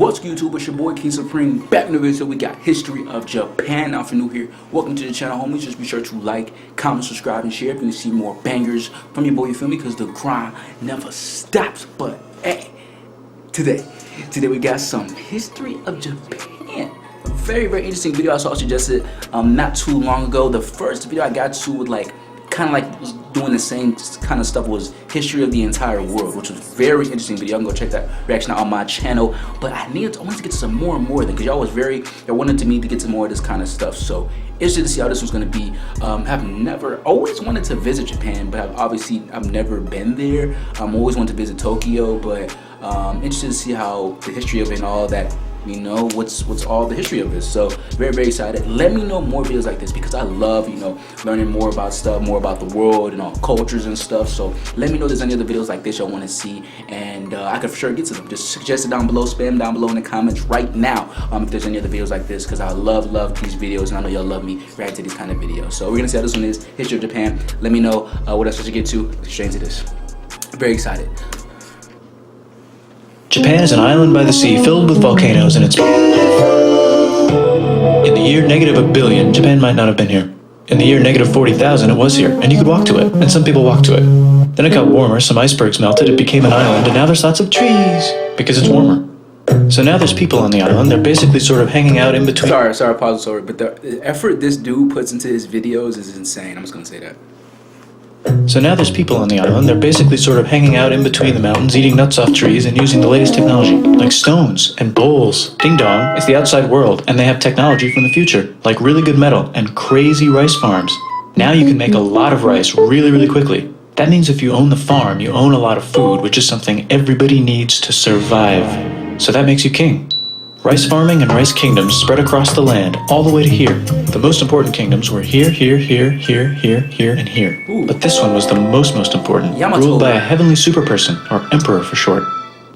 What's good, YouTube? It's your boy KingSupreme back in the video. We got history of Japan. Now if you're new here, welcome to the channel, homies. Just be sure to like, comment, subscribe, and share if you want to see more bangers from your boy, you feel me? Because the grind never stops. But hey, today we got some history of Japan. A very interesting video I saw suggested not too long ago. The first video I got to with was doing the same kind of stuff, was history of the entire world, which was very interesting video. You can go check that reaction out on my channel. But I wanted to get to some more because y'all wanted me to get to more of this kind of stuff. So interested to see how this was going to be. Have always wanted to visit Japan, but I've never been there. Always wanted to visit Tokyo, but interested to see how the history of it and all that. You know, what's all the history of this. So very excited. Let me know more videos like this because I love, learning more about stuff, more about the world and all cultures and stuff. So let me know if there's any other videos like this y'all want to see, and I can for sure get to them. Just suggest it down below, spam down below in the comments right now if there's any other videos like this, because I love these videos and I know y'all love me react to these kind of videos. So we're gonna see how this one is, history of Japan. Let me know what else I should get to. Straight into this. Very excited. Japan is an island by the sea filled with volcanoes in its... In the year -1 billion, Japan might not have been here. In the year -40,000, it was here, and you could walk to it, and some people walked to it. Then it got warmer, some icebergs melted, it became an island, and now there's lots of trees, because it's warmer. So now there's people on the island, they're basically sort of hanging out in between... Sorry, pause, but the effort this dude puts into his videos is insane. I'm just gonna say that. So now there's people on the island, they're basically sort of hanging out in between the mountains, eating nuts off trees and using the latest technology, like stones and bowls. Ding dong, it's the outside world, and they have technology from the future, like really good metal and crazy rice farms. Now you can make a lot of rice really quickly. That means if you own the farm, you own a lot of food, which is something everybody needs to survive. So that makes you king. Rice farming and rice kingdoms spread across the land, all the way to here. The most important kingdoms were here, and here. Ooh. But this one was the most important, ruled by a heavenly super person, or emperor for short.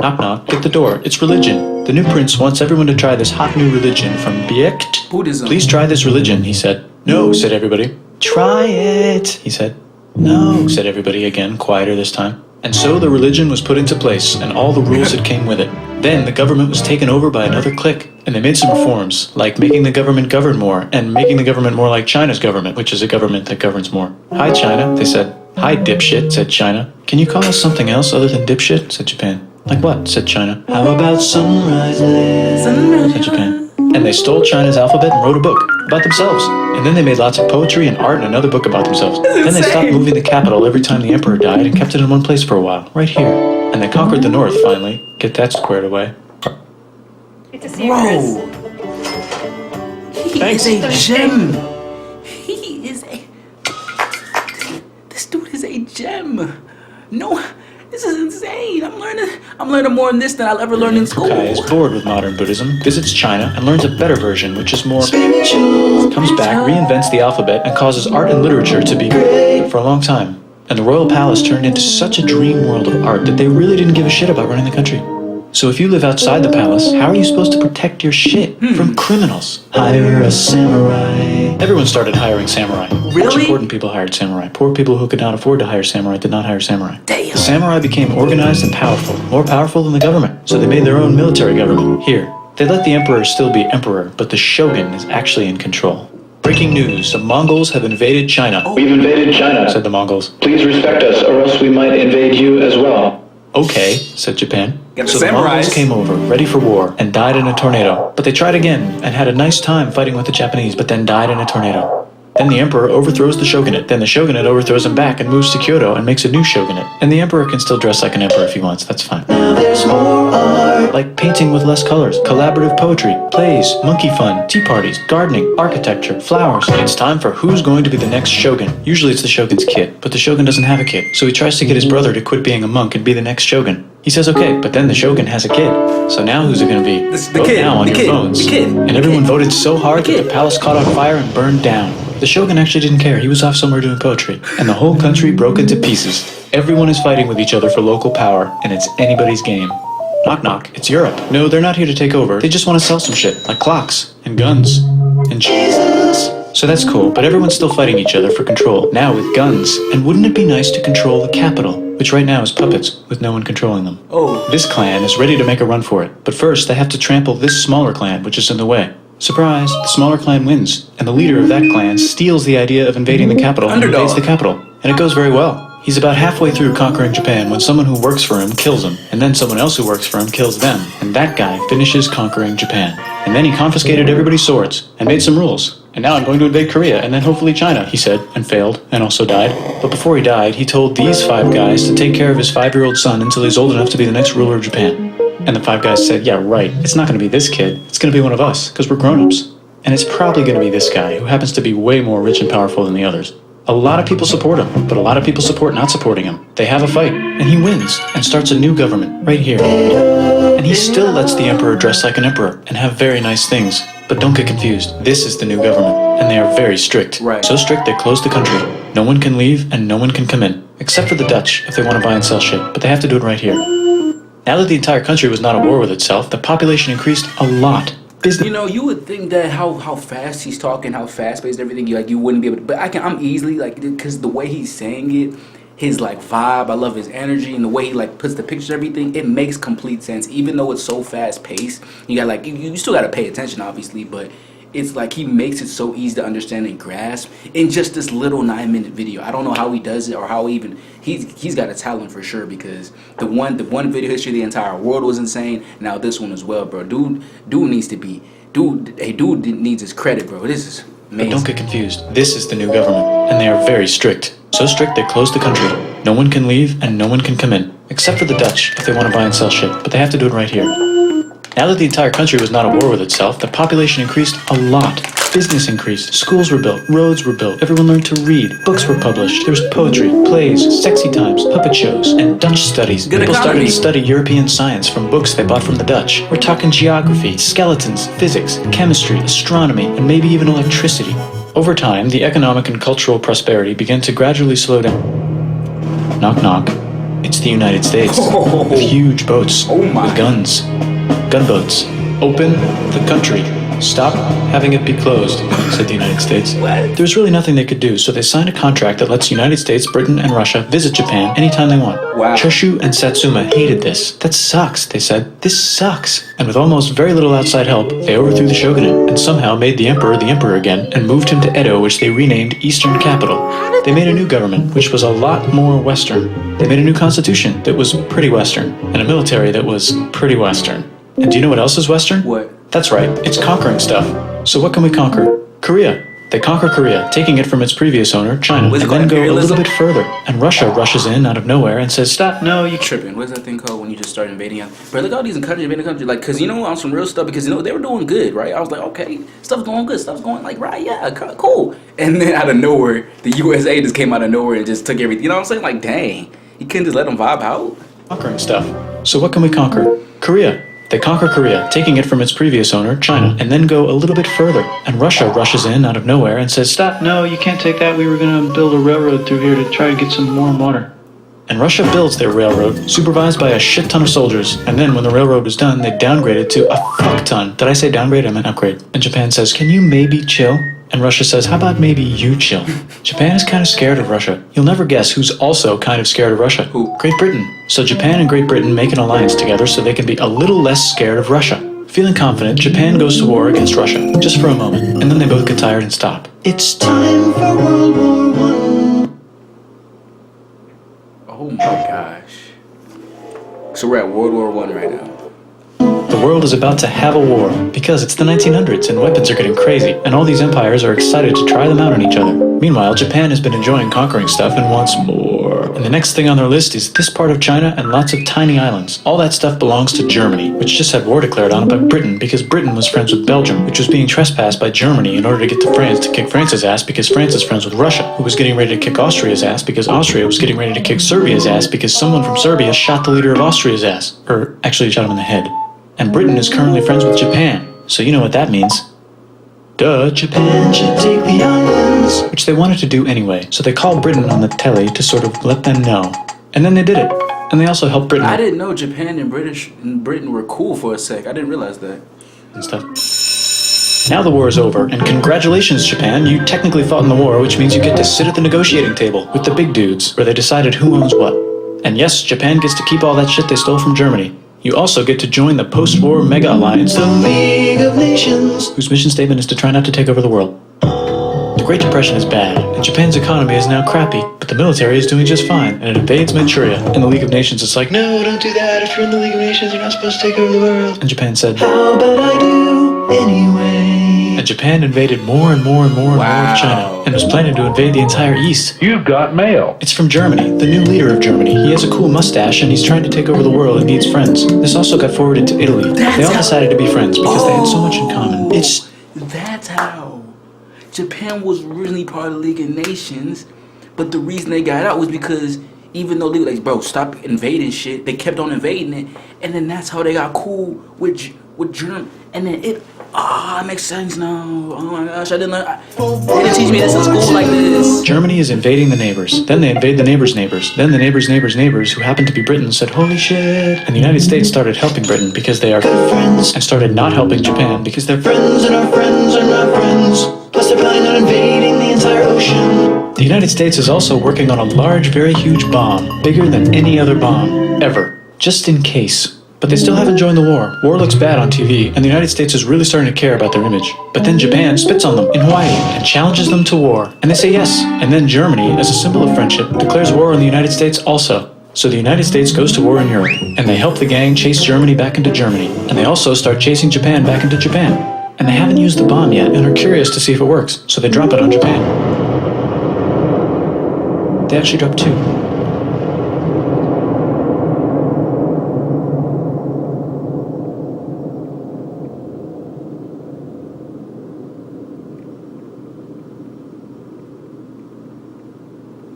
Knock knock, get the door, it's religion. The new prince wants everyone to try this hot new religion from Biekt. Buddhism. Please try this religion, he said. No, said everybody. Try it, he said. No, said everybody again, quieter this time. And so the religion was put into place, and all the rules that came with it. Then the government was taken over by another clique, and they made some reforms, like making the government govern more, and making the government more like China's government, which is a government that governs more. Hi, China, they said. Hi, dipshit, said China. Can you call us something else other than dipshit, said Japan. Like what, said China. How about sunrise land, said Japan. And they stole China's alphabet and wrote a book about themselves. And then they made lots of poetry and art and another book about themselves. Then they stopped moving the capital every time the emperor died and kept it in one place for a while, right here. And they conquered the north finally. Get that squared away. Good to see you, Chris. Thanks. He is a gem. This dude is a gem. No, this is insane. I'm learning more in this than I'll ever learn in school. Kai is bored with modern Buddhism, visits China, and learns a better version, which is more spiritual. Comes back, reinvents the alphabet, and causes art and literature to be great for a long time. And the royal palace turned into such a dream world of art that they really didn't give a shit about running the country. So if you live outside the palace, how are you supposed to protect your shit from criminals? Hire a samurai. Everyone started hiring samurai. Really? Rich, important people hired samurai. Poor people who could not afford to hire samurai did not hire samurai. Damn. The samurai became organized and powerful, more powerful than the government. So they made their own military government. Here, they let the emperor still be emperor, but the shogun is actually in control. Breaking news, the Mongols have invaded China. We've invaded China, Said the Mongols. Please respect us, or else we might invade you as well. Okay, said Japan. Got the So the Mongols samurais. came over, ready for war, and died in a tornado. But they tried again, and had a nice time fighting with the Japanese, but then died in a tornado. Then the emperor overthrows the shogunate. Then the shogunate overthrows him back and moves to Kyoto and makes a new shogunate. And the emperor can still dress like an emperor if he wants, that's fine. Now there's more art. Like painting with less colors, collaborative poetry, plays, monkey fun, tea parties, gardening, architecture, flowers. It's time for who's going to be the next shogun. Usually it's the shogun's kid, but the shogun doesn't have a kid. So he tries to get his brother to quit being a monk and be the next shogun. He says okay, but then the shogun has a kid. So now who's it gonna be? The kid, now on your phones. the kid. And everyone voted so hard that the palace caught on fire and burned down. The shogun actually didn't care. He was off somewhere doing poetry. And the whole country broke into pieces. Everyone is fighting with each other for local power, and it's anybody's game. Knock knock, it's Europe. No, they're not here to take over. They just want to sell some shit, like clocks, and guns, and Jesus. So that's cool, but everyone's still fighting each other for control, now with guns. And wouldn't it be nice to control the capital? which right now is puppets with no one controlling them. Oh. This clan is ready to make a run for it, but first they have to trample this smaller clan, which is in the way. Surprise, the smaller clan wins, and the leader of that clan steals the idea of invading the capital and Underdog. invades the capital. And it goes very well. He's about halfway through conquering Japan when someone who works for him kills him, and then someone else who works for him kills them, and that guy finishes conquering Japan. And then he confiscated everybody's swords, and made some rules. And now I'm going to invade Korea, and then hopefully China, he said, and failed, and also died. But before he died, he told these 5 guys to take care of his 5-year-old son until he's old enough to be the next ruler of Japan. And the 5 guys said, yeah, right, it's not going to be this kid, it's going to be one of us, because we're grown-ups. And it's probably going to be this guy, who happens to be way more rich and powerful than the others. A lot of people support him, but a lot of people support not supporting him. They have a fight, and he wins, and starts a new government, right here. And he still lets the emperor dress like an emperor, and have very nice things. But don't get confused, this is the new government, and they are very strict. Right. So strict they close the country. No one can leave, and no one can come in. Except for the Dutch, if they want to buy and sell shit, but they have to do it right here. Now that the entire country was not at war with itself, the population increased a lot. You know, you would think that how fast he's talking, how fast paced everything, you wouldn't be able to. But I'm easily like, because the way he's saying it, his like vibe, I love his energy and the way he like puts the pictures, everything. It makes complete sense, even though it's so fast paced. You got like you still got to pay attention, obviously, but it's like he makes it so easy to understand and grasp in just this little 9-minute video. I don't know how he does it or how he's got a talent for sure, because the one video history of the entire world was insane. Now this one as well, bro. Dude needs his credit, bro. This is amazing. But don't get confused, this is the new government, and they are very strict. So strict they close the country. No one can leave, and no one can come in. Except for the Dutch, if they want to buy and sell shit, but they have to do it right here. Now that the entire country was not at war with itself, the population increased a lot. Business increased, schools were built, roads were built, everyone learned to read, books were published, there was poetry, plays, sexy times, puppet shows, and Dutch studies. Good People started economy. to study European science from books they bought from the Dutch. We're talking geography, skeletons, physics, chemistry, astronomy, and maybe even electricity. Over time, the economic and cultural prosperity began to gradually slow down. Knock knock. It's the United States, with huge boats, Oh my. with guns. Gunboats. Open the country. Stop having it be closed, said the United States. What? There was really nothing they could do, so they signed a contract that lets the United States, Britain, and Russia visit Japan anytime they want. Wow. Choshu and Satsuma hated this. That sucks, they said. This sucks. And with almost very little outside help, they overthrew the shogunate and somehow made the emperor again and moved him to Edo, which they renamed Eastern Capital. They made a new government, which was a lot more Western. They made a new constitution that was pretty Western, and a military that was pretty Western. And do you know what else is Western? What? That's right, it's conquering stuff. So what can we conquer? Korea. They conquer Korea, taking it from its previous owner, China, Was it and then called go a little imperialism? bit further. And Russia rushes in out of nowhere and says, stop, no, you Tripping. What is that thing called when you just start invading them? Bro, look at all these countries invading the country. Like, cause on some real stuff, because they were doing good, right? I was like, okay, stuff's going good, stuff's going like right, yeah, cool. And then out of nowhere, the USA just came out of nowhere and just took everything. You know what I'm saying? Like, dang, you couldn't just let them vibe out. conquering stuff. So what can we conquer? Korea. They conquer Korea, taking it from its previous owner, China, and then go a little bit further. And Russia rushes in out of nowhere and says, stop, no, you can't take that. We were going to build a railroad through here to try to get some warm water. And Russia builds their railroad, supervised by a shit ton of soldiers. And then when the railroad was done, they downgrade it to a fuck ton. Did I say downgrade? I meant upgrade. And Japan says, can you maybe chill? And Russia says, how about maybe you chill? Japan is kind of scared of Russia. You'll never guess who's also kind of scared of Russia. Who? Great Britain. So Japan and Great Britain make an alliance together so they can be a little less scared of Russia. Feeling confident, Japan goes to war against Russia, just for a moment, and then they both get tired and stop. It's time for World War I. Oh my gosh. So we're at World War I right now. The world is about to have a war because it's the 1900s and weapons are getting crazy, and all these empires are excited to try them out on each other. Meanwhile, Japan has been enjoying conquering stuff and wants more. And the next thing on their list is this part of China and lots of tiny islands. All that stuff belongs to Germany, which just had war declared on it by Britain because Britain was friends with Belgium, which was being trespassed by Germany in order to get to France to kick France's ass because France is friends with Russia, who was getting ready to kick Austria's ass because Austria was getting ready to kick Serbia's ass because someone from Serbia shot the leader of Austria's ass. Or actually shot him in the head. And Britain is currently friends with Japan, so you know what that means. Duh, Japan should take the islands. Which they wanted to do anyway, so they called Britain on the telly to sort of let them know. And then they did it. And they also helped Britain I didn't know Japan and Britain were cool for a sec. I didn't realize that. and stuff. Now the war is over, and congratulations, Japan, you technically fought in the war, which means you get to sit at the negotiating table with the big dudes, where they decided who owns what. And yes, Japan gets to keep all that shit they stole from Germany. You also get to join the post-war mega alliance, the League of Nations, whose mission statement is to try not to take over the world. The Great Depression is bad, and Japan's economy is now crappy, but the military is doing just fine, and it invades Manchuria. And the League of Nations is like, no, don't do that. If you're in the League of Nations, you're not supposed to take over the world. And Japan said, how about I do anyway? And Japan invaded more and more and more and more of China, and was planning to invade the entire East. You've got mail. It's from Germany, the new leader of Germany. He has a cool mustache, and he's trying to take over the world and needs friends. This also got forwarded to Italy. They all decided to be friends because they had so much in common. That's how. Japan was originally part of the League of Nations, but the reason they got out was because even though they were like, bro, stop invading shit, they kept on invading it, and then that's how they got cool with Germany, and then it makes sense now. Oh my gosh, I didn't learn. They didn't teach me this in school like this. Germany is invading the neighbors. Then they invade the neighbors' neighbors. Then the neighbors' neighbors' neighbors, who happen to be Britons, said, holy shit. And the United States started helping Britain because they are good friends, and started not helping Japan because they're friends and our friends are not friends. Plus they're planning on invading the entire ocean. The United States is also working on a large, very huge bomb, bigger than any other bomb, ever. Just in case. But they still haven't joined the war. War looks bad on TV, and the United States is really starting to care about their image. But then Japan spits on them in Hawaii and challenges them to war. And they say yes. And then Germany, as a symbol of friendship, declares war on the United States also. So the United States goes to war in Europe, and they help the gang chase Germany back into Germany. And they also start chasing Japan back into Japan. And they haven't used the bomb yet and are curious to see if it works, so they drop it on Japan. They actually dropped 2.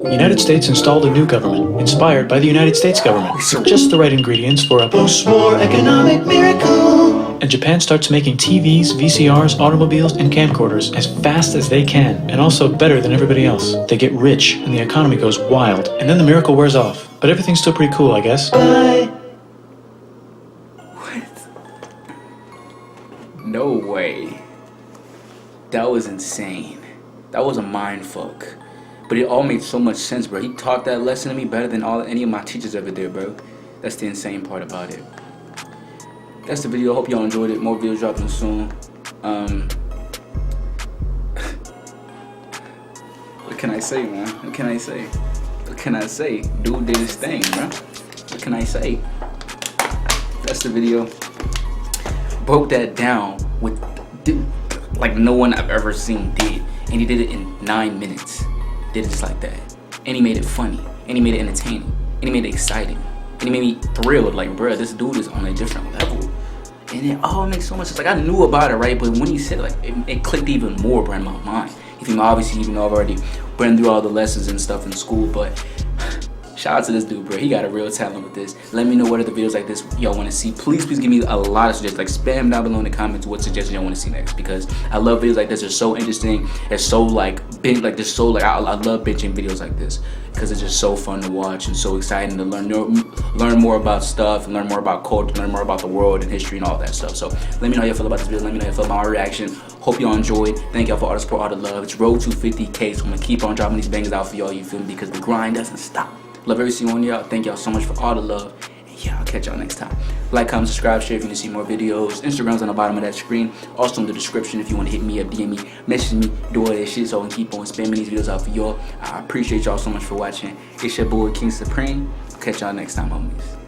The United States installed a new government, inspired by the United States government. Just the right ingredients for a post-war economic miracle. And Japan starts making TVs, VCRs, automobiles, and camcorders as fast as they can, and also better than everybody else. They get rich, and the economy goes wild, and then the miracle wears off. But everything's still pretty cool, I guess. Bye. What? No way. That was insane. That was a mind fuck. But it all made so much sense, bro. He taught that lesson to me better than any of my teachers ever did, bro. That's the insane part about it. That's the video. I hope y'all enjoyed it. More videos dropping soon. What can I say, man? What can I say? What can I say? Dude did his thing, bro. What can I say? That's the video. Broke that down with like no one I've ever seen did, and he did it in 9 minutes. Did it just like that, and he made it funny, and he made it entertaining, and he made it exciting, and he made me thrilled. Like, bruh, this dude is on a different level, and it all makes so much sense. Like, I knew about it, right? But when he said it, like, it clicked even more, bro, in my mind. You think, obviously, even though I've already been through all the lessons and stuff in school, but shout out to this dude, bro. He got a real talent with this. Let me know what other videos like this y'all want to see. Please give me a lot of suggestions. Like, spam down below in the comments what suggestions y'all want to see next, because I love videos like this. They're so interesting. It's so like big, like just so like I love binging videos like this because it's just so fun to watch and so exciting to learn more about stuff and learn more about culture, learn more about the world and history and all that stuff. So let me know how you feel about this video. Let me know how you feel about my reaction. Hope y'all enjoyed. Thank y'all for all the support, all the love. It's road to 50K, so I'm gonna keep on dropping these bangers out for y'all. You feel me? Because the grind doesn't stop. Love every single one of y'all. Thank y'all so much for all the love. And yeah, I'll catch y'all next time. Like, comment, subscribe, share if you want to see more videos. Instagram's on the bottom of that screen. Also in the description if you want to hit me up, DM me, message me, do all that shit so I can keep on spamming these videos out for y'all. I appreciate y'all so much for watching. It's your boy, KingSupreme. I'll catch y'all next time, homies.